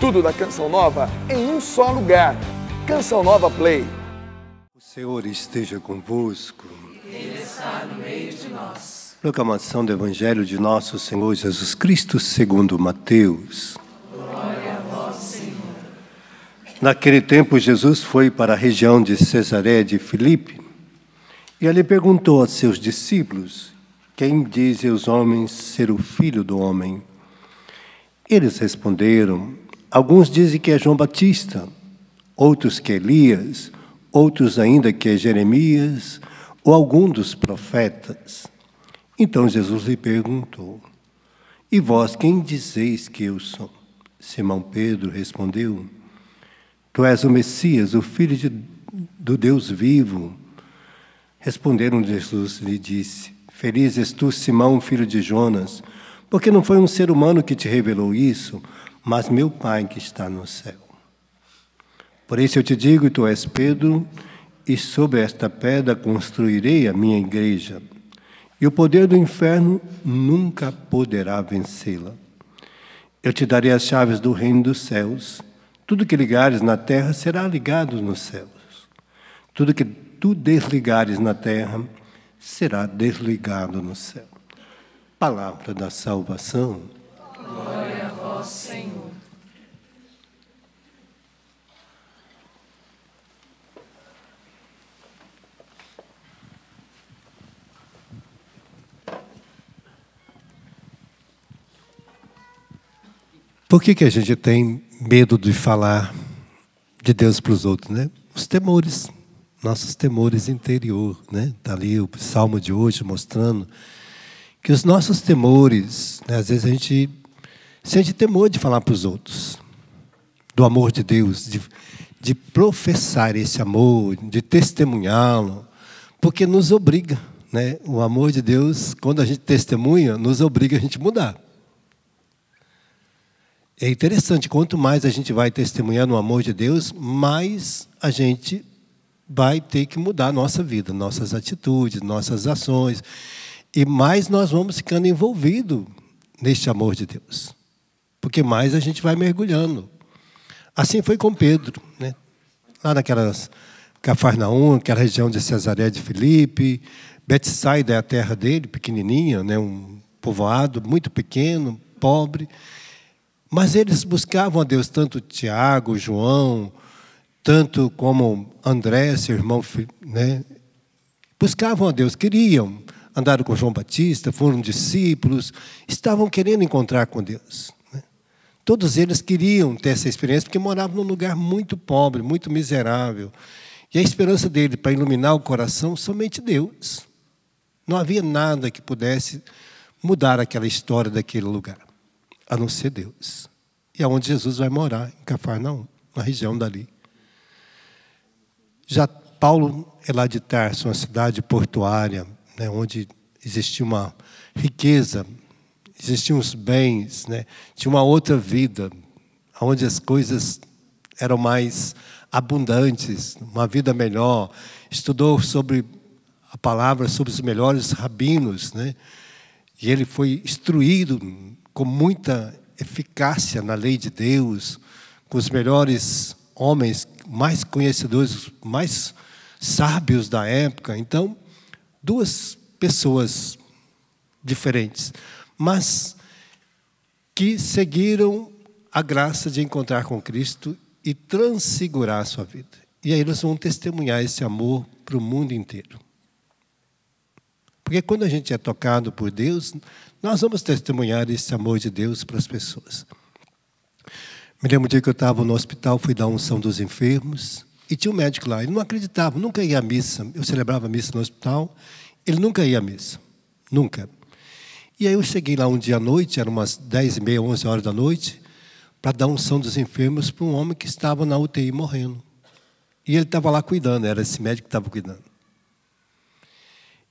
Tudo da Canção Nova em um só lugar. Canção Nova Play. O Senhor esteja convosco. Ele está no meio de nós. Proclamação do Evangelho de nosso Senhor Jesus Cristo segundo Mateus. Glória a vós, Senhor. Naquele tempo, Jesus foi para a região de Cesareia de Filipe e ali perguntou aos seus discípulos: quem dizem os homens ser o Filho do Homem? Eles responderam: alguns dizem que é João Batista, outros que é Elias, outros ainda que é Jeremias ou algum dos profetas. Então Jesus lhe perguntou: e vós quem dizeis que eu sou? Simão Pedro respondeu: tu és o Messias, o Filho do Deus vivo. Responderam Jesus lhe disse: feliz és tu, Simão, filho de Jonas, porque não foi um ser humano que te revelou isso, mas meu Pai que está no céu. Por isso eu te digo, tu és Pedro, e sobre esta pedra construirei a minha igreja, e o poder do inferno nunca poderá vencê-la. Eu te darei as chaves do reino dos céus. Tudo que ligares na terra será ligado nos céus. Tudo que tu desligares na terra será desligado no céu. Palavra da salvação. Glória a vós, Senhor. Por que a gente tem medo de falar de Deus para os outros, né? Os temores, nossos temores interior, né? Está ali o Salmo de hoje mostrando que os nossos temores, né? Às vezes a gente sente temor de falar para os outros do amor de Deus, de professar esse amor, de testemunhá-lo, porque nos obriga, né? O amor de Deus, quando a gente testemunha, nos obriga a gente mudar. É interessante, quanto mais a gente vai testemunhar no amor de Deus, mais a gente vai ter que mudar a nossa vida, nossas atitudes, nossas ações, e mais nós vamos ficando envolvidos neste amor de Deus, porque mais a gente vai mergulhando. Assim foi com Pedro, né? Lá naquelas Cafarnaum, aquela região de Cesareia de Filipe, Betsaida é a terra dele, pequenininha, né? Um povoado muito pequeno, pobre. Mas eles buscavam a Deus, tanto Tiago, João, tanto como André, seu irmão, né? Buscavam a Deus, queriam, andaram com João Batista, foram discípulos, estavam querendo encontrar com Deus, né? Todos eles queriam ter essa experiência, porque moravam num lugar muito pobre, muito miserável. E a esperança dele para iluminar o coração, somente Deus. Não havia nada que pudesse mudar aquela história daquele lugar, a não ser Deus. E é onde Jesus vai morar, em Cafarnaum, na região dali. Já Paulo é lá de Tarso, uma cidade portuária, né, onde existia uma riqueza, existiam os bens, né, tinha uma outra vida, onde as coisas eram mais abundantes, uma vida melhor. Estudou sobre a palavra, sobre os melhores rabinos, né, e ele foi instruído com muita eficácia na lei de Deus, com os melhores homens, mais conhecedores, mais sábios da época. Então, duas pessoas diferentes, mas que seguiram a graça de encontrar com Cristo e transfigurar a sua vida. E aí eles vão testemunhar esse amor para o mundo inteiro. Porque quando a gente é tocado por Deus, nós vamos testemunhar esse amor de Deus para as pessoas. Me lembro um dia que eu estava no hospital, fui dar unção dos enfermos, e tinha um médico lá, ele não acreditava, nunca ia à missa. Eu celebrava a missa no hospital, ele nunca ia à missa, nunca. E aí eu cheguei lá um dia à noite, eram umas 10h30, 11 horas da noite, para dar unção dos enfermos para um homem que estava na UTI morrendo. E ele estava lá cuidando, era esse médico que estava cuidando.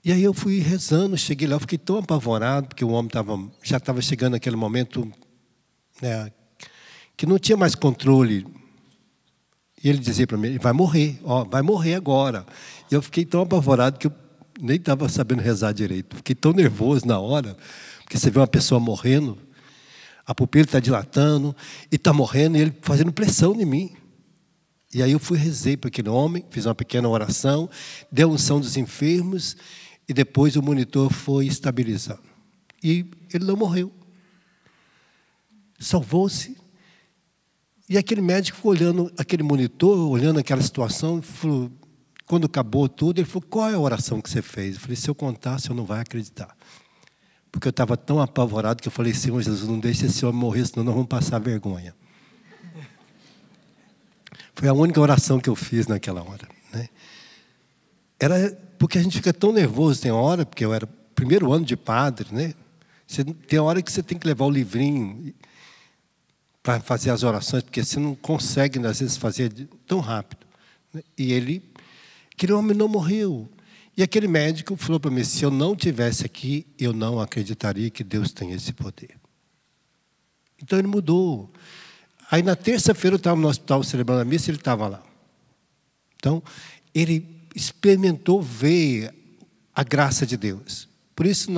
E aí eu fui rezando, cheguei lá, eu fiquei tão apavorado, porque o homem já estava chegando naquele momento, né, que não tinha mais controle. E ele dizia para mim, ele vai morrer, ó, vai morrer agora. E eu fiquei tão apavorado que eu nem estava sabendo rezar direito. Fiquei tão nervoso na hora, porque você vê uma pessoa morrendo. A pupila está dilatando e está morrendo, e ele fazendo pressão em mim. E aí eu rezei para aquele homem, fiz uma pequena oração, dei a unção dos enfermos, e depois o monitor foi estabilizando. E ele não morreu. Salvou-se. E aquele médico ficou olhando aquele monitor, olhando aquela situação, e falou, quando acabou tudo, ele falou, qual é a oração que você fez? Eu falei, se eu contar, você não vai acreditar. Porque eu estava tão apavorado que eu falei, Senhor Jesus, não deixe esse homem morrer, senão nós vamos passar vergonha. Foi a única oração que eu fiz naquela hora. Né? Era porque a gente fica tão nervoso, tem hora, porque eu era primeiro ano de padre, né? Tem hora que você tem que levar o livrinho para fazer as orações, porque você não consegue, às vezes, fazer tão rápido. Né? E aquele homem não morreu. E aquele médico falou para mim, se eu não estivesse aqui, eu não acreditaria que Deus tem esse poder. Então ele mudou. Aí na terça-feira eu estava no hospital celebrando a missa e ele estava lá. Então, ele experimentou ver a graça de Deus. Por isso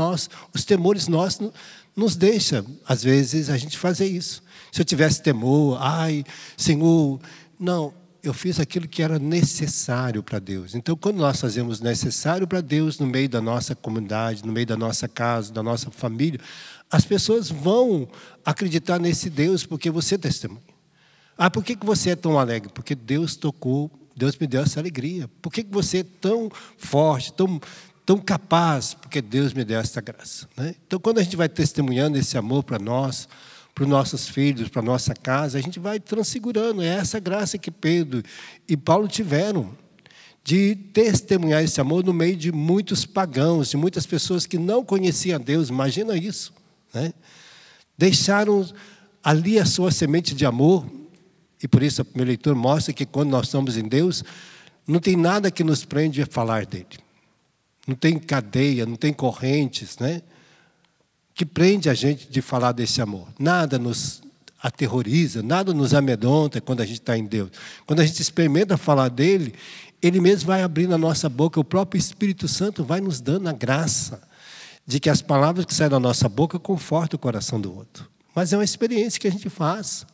os temores nossos nos deixam, às vezes, a gente fazer isso. Se eu tivesse temor, ai, Senhor, não, eu fiz aquilo que era necessário para Deus. Então, quando nós fazemos necessário para Deus no meio da nossa comunidade, no meio da nossa casa, da nossa família, as pessoas vão acreditar nesse Deus porque você testemunha. Ah, por que você é tão alegre? Porque Deus tocou, Deus me deu essa alegria. Por que você é tão forte, tão capaz? Porque Deus me deu essa graça. Né? Então, quando a gente vai testemunhando esse amor para nós, para os nossos filhos, para a nossa casa, a gente vai transfigurando. É essa graça que Pedro e Paulo tiveram, de testemunhar esse amor no meio de muitos pagãos, de muitas pessoas que não conheciam Deus. Imagina isso. Né? Deixaram ali a sua semente de amor, e por isso a primeira leitura mostra que quando nós estamos em Deus, não tem nada que nos prende a falar dele. Não tem cadeia, não tem correntes, né? Que prende a gente de falar desse amor. Nada nos aterroriza, nada nos amedronta quando a gente está em Deus. Quando a gente experimenta falar dele, ele mesmo vai abrindo a nossa boca, o próprio Espírito Santo vai nos dando a graça de que as palavras que saem da nossa boca confortam o coração do outro. Mas é uma experiência que a gente faz.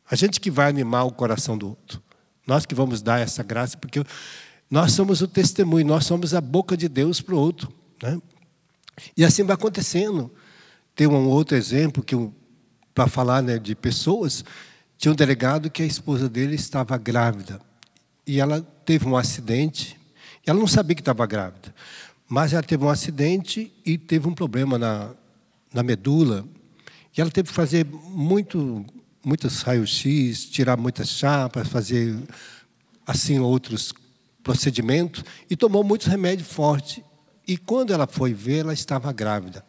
A gente que vai animar o coração do outro. Nós que vamos dar essa graça, porque nós somos o testemunho, nós somos a boca de Deus para o outro. Né? E assim vai acontecendo. Tem um outro exemplo, que para falar, né, de pessoas, tinha um delegado que a esposa dele estava grávida. E ela teve um acidente, ela não sabia que estava grávida, mas ela teve um acidente e teve um problema na medula. E ela teve que fazer muitos raios-x, tirar muitas chapas, fazer assim outros procedimentos, e tomou muitos remédios fortes. E quando ela foi ver, ela estava grávida.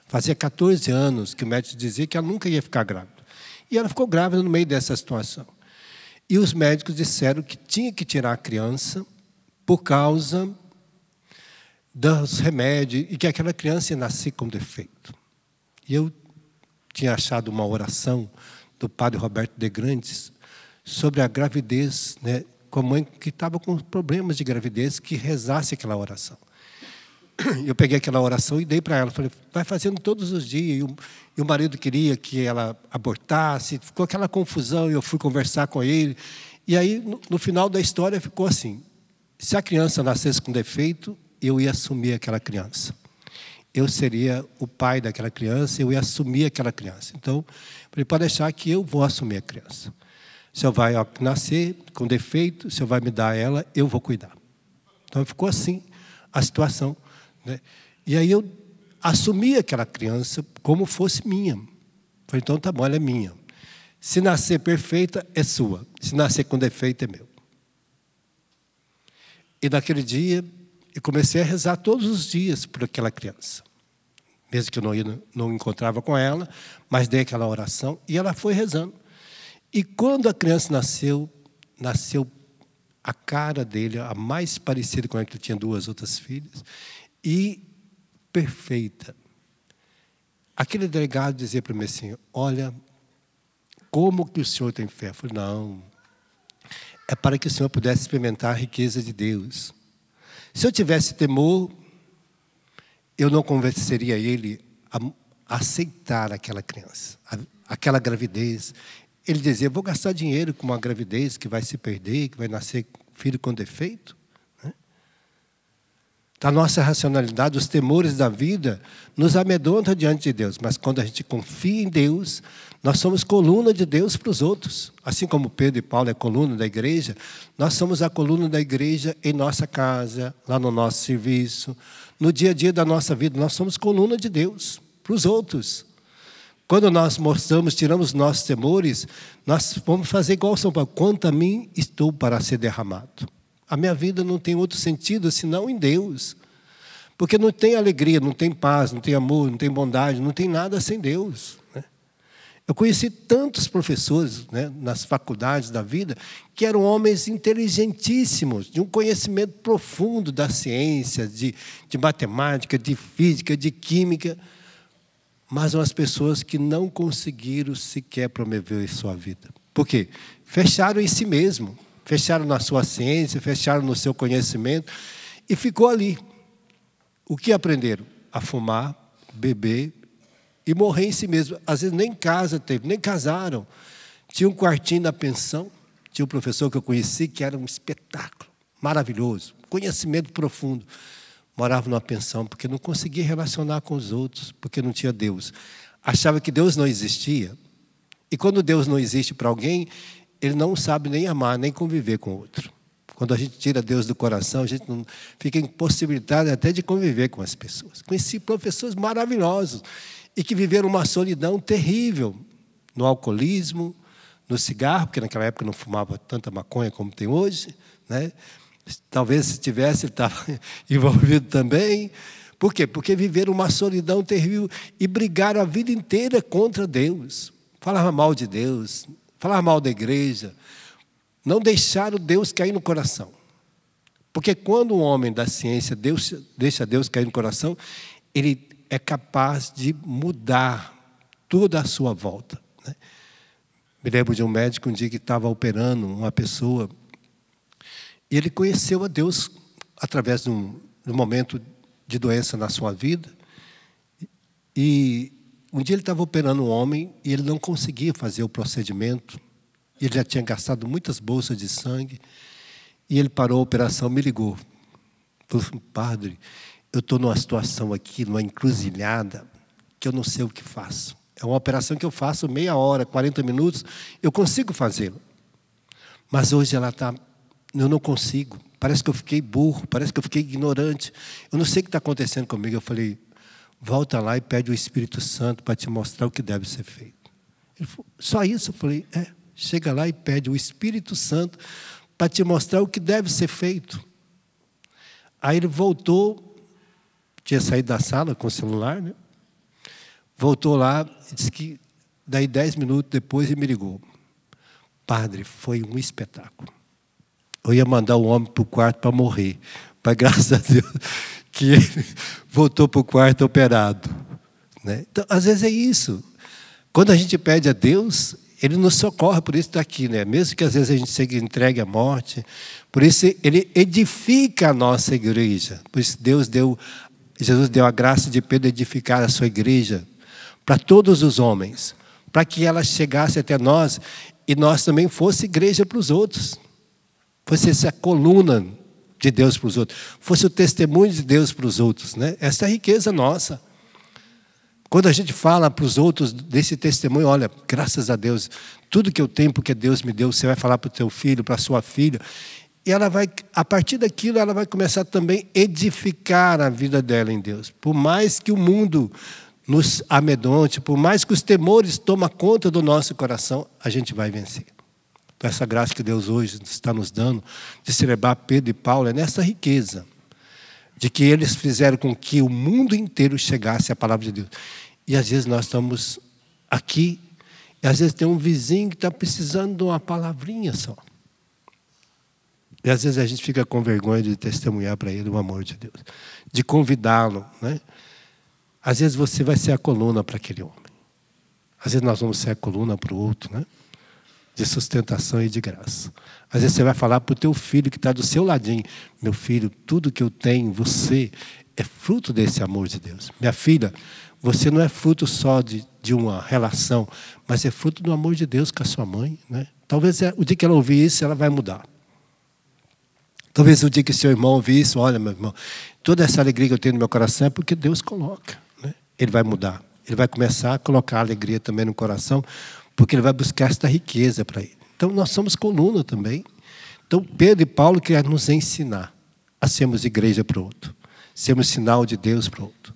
Fazia 14 anos que o médico dizia que ela nunca ia ficar grávida. E ela ficou grávida no meio dessa situação. E os médicos disseram que tinha que tirar a criança por causa dos remédios e que aquela criança ia nascer com defeito. E eu tinha achado uma oração do padre Roberto de Grandes sobre a gravidez, né, com a mãe que estava com problemas de gravidez, que rezasse aquela oração. Eu peguei aquela oração e dei para ela. Falei, vai fazendo todos os dias. E o marido queria que ela abortasse. Ficou aquela confusão. Eu fui conversar com ele. E aí, no final da história, ficou assim. Se a criança nascesse com defeito, eu ia assumir aquela criança. Eu seria o pai daquela criança, eu ia assumir aquela criança. Então, falei, pode deixar que eu vou assumir a criança. Se eu vai nascer com defeito, se eu vai me dar ela, eu vou cuidar. Então, ficou assim a situação. Né? E aí eu assumi aquela criança como fosse minha. Falei, então tá bom, ela é minha. Se nascer perfeita, é sua. Se nascer com defeito, é meu. E naquele dia, eu comecei a rezar todos os dias por aquela criança. Mesmo que eu não encontrava com ela, mas dei aquela oração e ela foi rezando. E quando a criança nasceu a cara dele, a mais parecida com ela, que ele tinha 2 outras filhas, e perfeita. Aquele delegado dizia para mim assim, olha, como que o senhor tem fé? Eu falei, não, é para que o senhor pudesse experimentar a riqueza de Deus. Se eu tivesse temor, eu não convenceria ele aceitar aquela criança, aquela gravidez. Ele dizia, vou gastar dinheiro com uma gravidez que vai se perder, que vai nascer filho com defeito? Da nossa racionalidade, os temores da vida nos amedrontam diante de Deus. Mas quando a gente confia em Deus, nós somos coluna de Deus para os outros. Assim como Pedro e Paulo é coluna da igreja, nós somos a coluna da igreja em nossa casa, lá no nosso serviço, no dia a dia da nossa vida. Nós somos coluna de Deus para os outros. Quando nós mostramos, tiramos nossos temores, nós vamos fazer igual São Paulo. Quanto a mim, estou para ser derramado. A minha vida não tem outro sentido senão em Deus. Porque não tem alegria, não tem paz, não tem amor, não tem bondade, não tem nada sem Deus. Eu conheci tantos professores, nas faculdades da vida, que eram homens inteligentíssimos, de um conhecimento profundo da ciência, de matemática, de física, de química, mas umas pessoas que não conseguiram sequer promover sua vida. Por quê? Fecharam em si mesmo, fecharam na sua ciência, fecharam no seu conhecimento e ficou ali. O que aprenderam? A fumar, beber e morrer em si mesmo. Às vezes nem casa teve, nem casaram. Tinha um quartinho na pensão, tinha um professor que eu conheci que era um espetáculo, maravilhoso, conhecimento profundo. Morava numa pensão porque não conseguia relacionar com os outros, porque não tinha Deus. Achava que Deus não existia. E quando Deus não existe para alguém, ele não sabe nem amar, nem conviver com o outro. Quando a gente tira Deus do coração, a gente não fica impossibilitado até de conviver com as pessoas. Conheci professores maravilhosos e que viveram uma solidão terrível no alcoolismo, no cigarro, porque naquela época não fumava tanta maconha como tem hoje, Talvez se tivesse, ele estava envolvido também. Por quê? Porque viveram uma solidão terrível e brigaram a vida inteira contra Deus. Falavam mal de Deus, falavam mal da igreja. Não deixaram Deus cair no coração. Porque quando um homem da ciência deixa Deus cair no coração, ele é capaz de mudar toda a sua volta. Me lembro de um médico um dia que estava operando uma pessoa. E ele conheceu a Deus através de um momento de doença na sua vida. E um dia ele estava operando um homem e ele não conseguia fazer o procedimento. Ele já tinha gastado muitas bolsas de sangue. E ele parou a operação, me ligou. Falou assim, padre, eu estou numa situação aqui, numa encruzilhada, que eu não sei o que faço. É uma operação que eu faço meia hora, 40 minutos, eu consigo fazê-la. Mas hoje ela está... Eu não consigo, parece que eu fiquei burro, parece que eu fiquei ignorante. Eu não sei o que está acontecendo comigo. Eu falei, volta lá e pede o Espírito Santo para te mostrar o que deve ser feito. Ele falou, só isso? Eu falei, chega lá e pede o Espírito Santo para te mostrar o que deve ser feito. Aí ele voltou, tinha saído da sala com o celular, voltou lá, e disse que daí 10 minutos depois ele me ligou. Padre, foi um espetáculo. Eu ia mandar o homem para o quarto para morrer. Mas graças a Deus que ele voltou para o quarto operado. Então, às vezes é isso. Quando a gente pede a Deus, Ele nos socorre, por isso está aqui. Mesmo que às vezes a gente seja entregue à morte. Por isso Ele edifica a nossa igreja. Por isso Jesus deu a graça de Pedro edificar a sua igreja para todos os homens. Para que ela chegasse até nós e nós também fosse igreja para os outros. Fosse essa coluna de Deus para os outros. Fosse o testemunho de Deus para os outros. Essa é a riqueza nossa. Quando a gente fala para os outros desse testemunho, olha, graças a Deus, tudo que eu tenho porque Deus me deu, você vai falar para o teu filho, para a sua filha. E ela vai, a partir daquilo, ela vai começar também a edificar a vida dela em Deus. Por mais que o mundo nos amedronte, por mais que os temores tomem conta do nosso coração, a gente vai vencer. Então, essa graça que Deus hoje está nos dando de celebrar Pedro e Paulo é nessa riqueza de que eles fizeram com que o mundo inteiro chegasse à palavra de Deus. E às vezes nós estamos aqui e às vezes tem um vizinho que está precisando de uma palavrinha só. E às vezes a gente fica com vergonha de testemunhar para ele o amor de Deus, de convidá-lo. Às vezes você vai ser a coluna para aquele homem. Às vezes nós vamos ser a coluna para o outro, de sustentação e de graça. Às vezes você vai falar para o teu filho que está do seu ladinho. Meu filho, tudo que eu tenho em você é fruto desse amor de Deus. Minha filha, Você não é fruto só de uma relação, mas é fruto do amor de Deus com a sua mãe, né? Talvez o dia que ela ouvir isso, ela vai mudar. Talvez o dia que seu irmão ouvir isso, olha, meu irmão, toda essa alegria que eu tenho no meu coração é porque Deus coloca, né? Ele vai mudar. Ele vai começar a colocar alegria também no coração, porque ele vai buscar esta riqueza para ele. Então, nós somos coluna também. Então, Pedro e Paulo querem nos ensinar a sermos igreja para o outro, sermos sinal de Deus para o outro.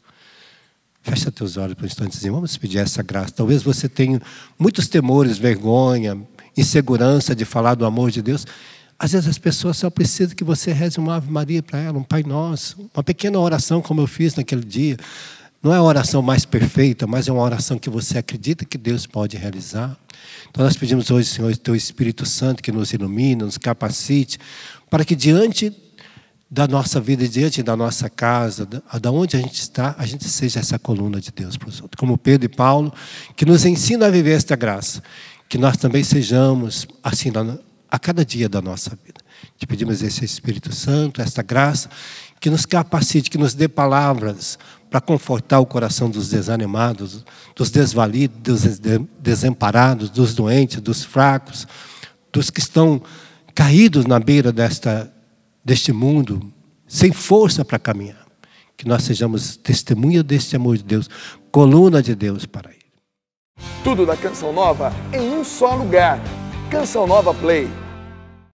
Fecha teus olhos por um instantezinho, vamos pedir essa graça. Talvez você tenha muitos temores, vergonha, insegurança de falar do amor de Deus. Às vezes as pessoas só precisam que você reze uma Ave Maria para ela, um Pai Nosso, uma pequena oração como eu fiz naquele dia. Não é a oração mais perfeita, mas é uma oração que você acredita que Deus pode realizar. Então nós pedimos hoje, Senhor, o Teu Espírito Santo que nos ilumine, nos capacite, para que diante da nossa vida, diante da nossa casa, da onde a gente está, a gente seja essa coluna de Deus para os outros. Como Pedro e Paulo, que nos ensina a viver esta graça. Que nós também sejamos assim a cada dia da nossa vida. Te pedimos esse Espírito Santo, esta graça, que nos capacite, que nos dê palavras para confortar o coração dos desanimados, dos desvalidos, dos desamparados, dos doentes, dos fracos, dos que estão caídos na beira deste mundo, sem força para caminhar. Que nós sejamos testemunha deste amor de Deus, coluna de Deus para ele. Tudo da Canção Nova em um só lugar. Canção Nova Play.